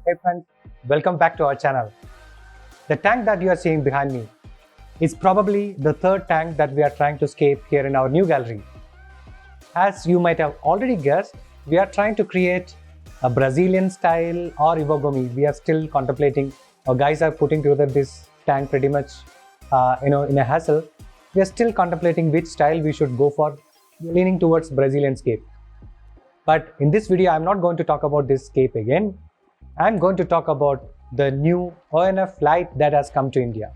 Hey friends, welcome back to our channel. The tank that you are seeing behind me is probably the third tank that we are trying to scape here in our new gallery. As you might have already guessed, we are trying to create a Brazilian style or Iwagumi. We are still contemplating. Our guys are putting together this tank pretty much in a hassle. We are still contemplating which style we should go for, leaning towards Brazilian scape. But in this video, I'm not going to talk about this scape again. I'm going to talk about the new ONF light that has come to India.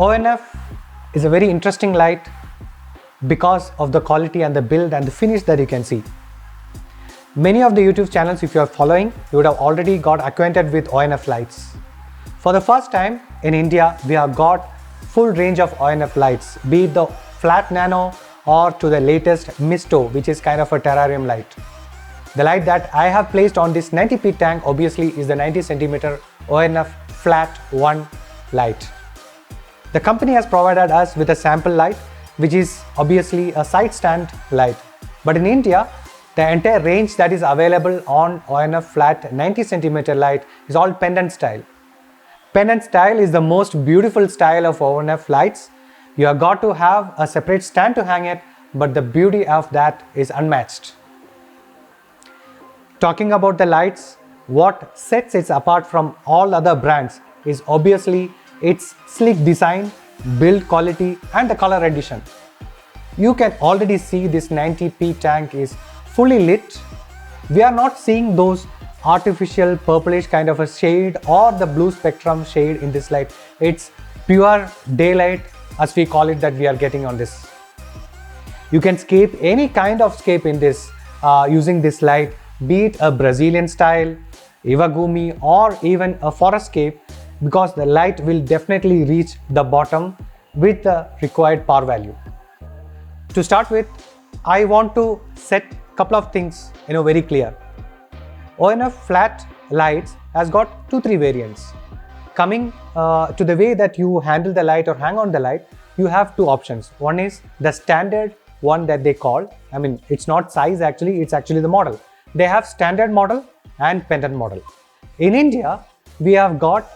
ONF is a very interesting light because of the quality and the build and the finish that you can see. Many of the YouTube channels, if you are following, you would have already got acquainted with ONF lights. For the first time in India, we have got full range of ONF lights, be it the flat nano or to the latest misto, which is kind of a terrarium light. The light that I have placed on this 90p tank obviously is the 90cm ONF flat 1 light. The company has provided us with a sample light, which is obviously a side stand light. But in India, the entire range that is available on ONF flat 90cm light is all pendant style. Pendant style is the most beautiful style of ONF lights. You have got to have a separate stand to hang it, but the beauty of that is unmatched. Talking about the lights, what sets it apart from all other brands is obviously its sleek design, build quality and the color addition. You can already see this 90p tank is fully lit. We are not seeing those artificial purplish kind of a shade or the blue spectrum shade in this light. It's pure daylight, as we call it, that we are getting on this. You can scape any kind of scape in this using this light, be it a Brazilian style, Iwagumi or even a forest scape, because the light will definitely reach the bottom with the required power value. To start with, I want to set a couple of things very clear. ONF flat lights has got 2-3 variants. Coming to the way that you handle the light or hang on the light, you have two options. One is the standard one that they call, it's not size actually, it's actually the model. They have standard model and pendant model. In India, we have got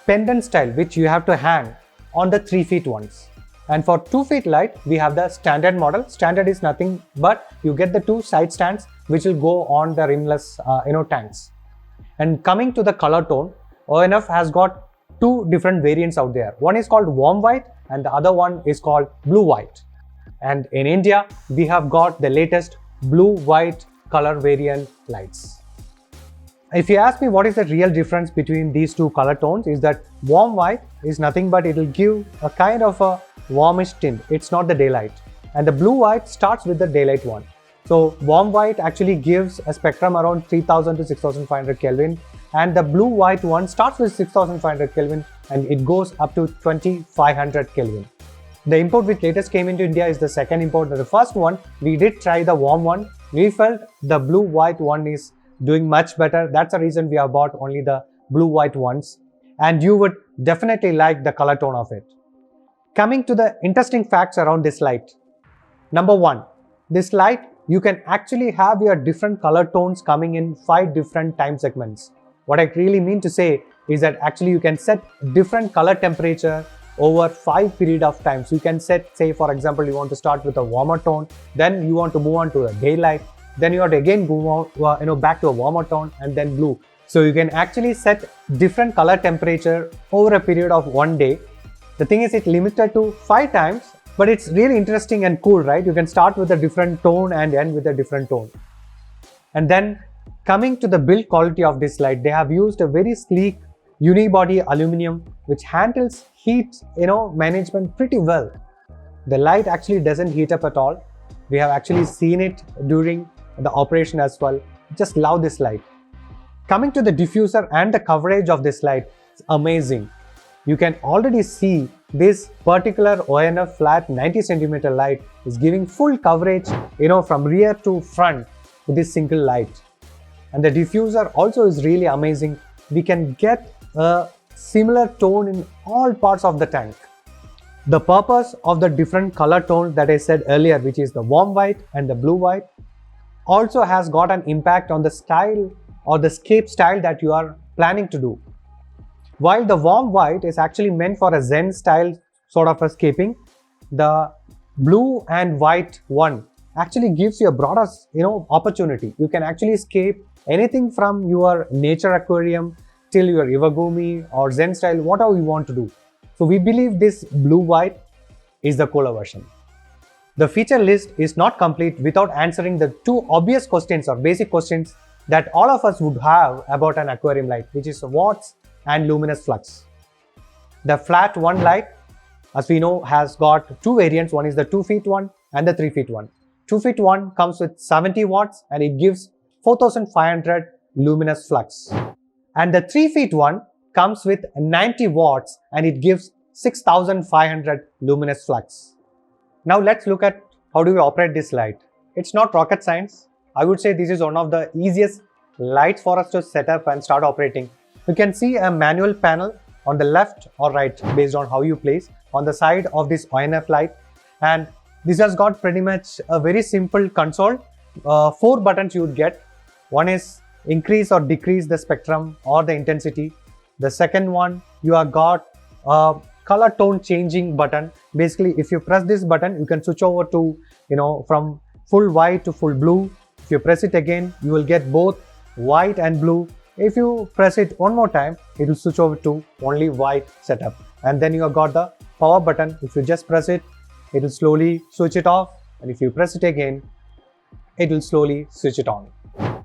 pendant style, which you have to hang on the 3 feet ones. And for 2 feet light, we have the standard model. Standard is nothing but you get the 2 side stands which will go on the rimless tanks. And coming to the color tone, ONF has got 2 different variants out there. One is called warm white and the other one is called blue white. And in India, we have got the latest blue white color variant lights. If you ask me what is the real difference between these two color tones, is that warm white is nothing but it will give a kind of a warmish tint. It's not the daylight. And the blue white starts with the daylight one. So warm white actually gives a spectrum around 3000 to 6500 Kelvin. And the blue white one starts with 6500 Kelvin and it goes up to 2500 Kelvin. The import which latest came into India is the second import. The first one, we did try the warm one. We felt the blue white one is doing much better. That's the reason we have bought only the blue white ones, and you would definitely like the color tone of it. Coming to the interesting facts around this light. Number 1, this light, you can actually have your different color tones coming in 5 different time segments. What I really mean to say is that actually you can set different color temperature over 5 period of time. So you can set, say for example, you want to start with a warmer tone, then you want to move on to a daylight, then you have to again go back to a warmer tone and then blue. So you can actually set different color temperature over a period of 1 day. The thing is, it's limited to 5 times, but it's really interesting and cool, right? You can start with a different tone and end with a different tone. And then coming to the build quality of this light, they have used a very sleek unibody aluminum which handles heat management pretty well. The light actually doesn't heat up at all. We have actually seen it during the operation as well. Just love this light. Coming to the diffuser and the coverage of this light, it's amazing. You can already see this particular ONF flat 90 centimeter light is giving full coverage, from rear to front with this single light. And the diffuser also is really amazing. We can get a similar tone in all parts of the tank. The purpose of the different color tones that I said earlier, which is the warm white and the blue white, also has got an impact on the style or the scape style that you are planning to do. While the warm white is actually meant for a Zen style sort of a scaping, the blue and white one actually gives you a broader, opportunity. You can actually scape anything from your nature aquarium till your Iwagumi or Zen style, whatever you want to do. So we believe this blue white is the cooler version. The feature list is not complete without answering the two obvious questions or basic questions that all of us would have about an aquarium light, which is watts and luminous flux. The flat one light, as we know, has got two variants. One is the 2 feet one and the 3 feet one. 2 feet one comes with 70 watts and it gives 4500 luminous flux. And the 3 feet one comes with 90 watts and it gives 6500 luminous flux. Now let's look at how do we operate this light. It's not rocket science. I would say this is one of the easiest lights for us to set up and start operating. You can see a manual panel on the left or right based on how you place on the side of this ONF light, and this has got pretty much a very simple console. 4 buttons you would get. One is increase or decrease the spectrum or the intensity. The second one, you have got a color tone changing button. Basically, if you press this button, you can switch over to from full white to full blue. If you press it again, you will get both white and blue. If you press it one more time, it will switch over to only white setup. And then you have got the power button. If you just press it, it will slowly switch it off. And if you press it again, it will slowly switch it on.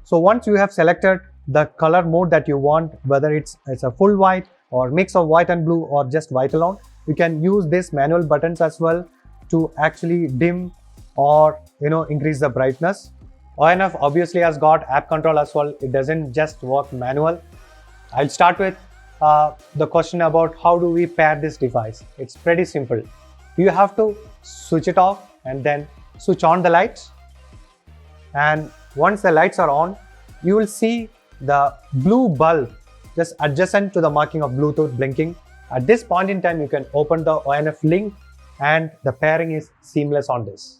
So once you have selected the color mode that you want, whether it's a full white or mix of white and blue or just white alone, you can use this manual buttons as well to actually dim or increase the brightness. ONF obviously has got app control as well. It doesn't just work manual. I'll start with the question about how do we pair this device. It's pretty simple. You have to switch it off and then switch on the lights. And once the lights are on, you will see the blue bulb just adjacent to the marking of Bluetooth blinking. At this point in time, you can open the ONF link and the pairing is seamless on this.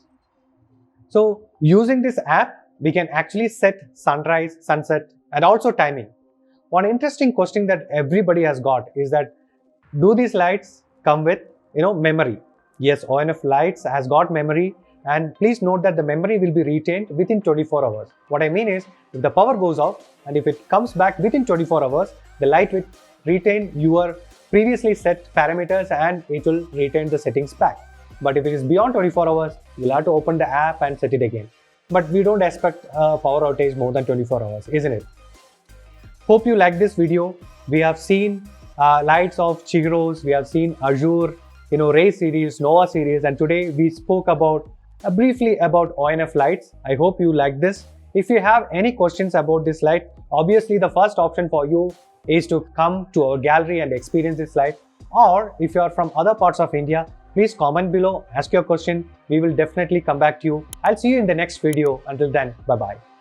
So using this app, we can actually set sunrise, sunset, and also timing. One interesting question that everybody has got is that, do these lights come with memory? Yes, ONF lights has got memory, and please note that the memory will be retained within 24 hours. What I mean is, if the power goes out and if it comes back within 24 hours, the light will retain your previously set parameters and it will retain the settings back. But if it is beyond 24 hours, you'll have to open the app and set it again. But we don't expect a power outage more than 24 hours, isn't it? Hope you like this video. We have seen lights of Chihiros, we have seen Azure, Ray series, Nova series, and today we spoke about briefly about ONF lights. I hope you like this. If you have any questions about this light, obviously the first option for you is to come to our gallery and experience this light. Or if you are from other parts of India, please comment below, ask your question. We will definitely come back to you. I'll see you in the next video. Until then, bye-bye.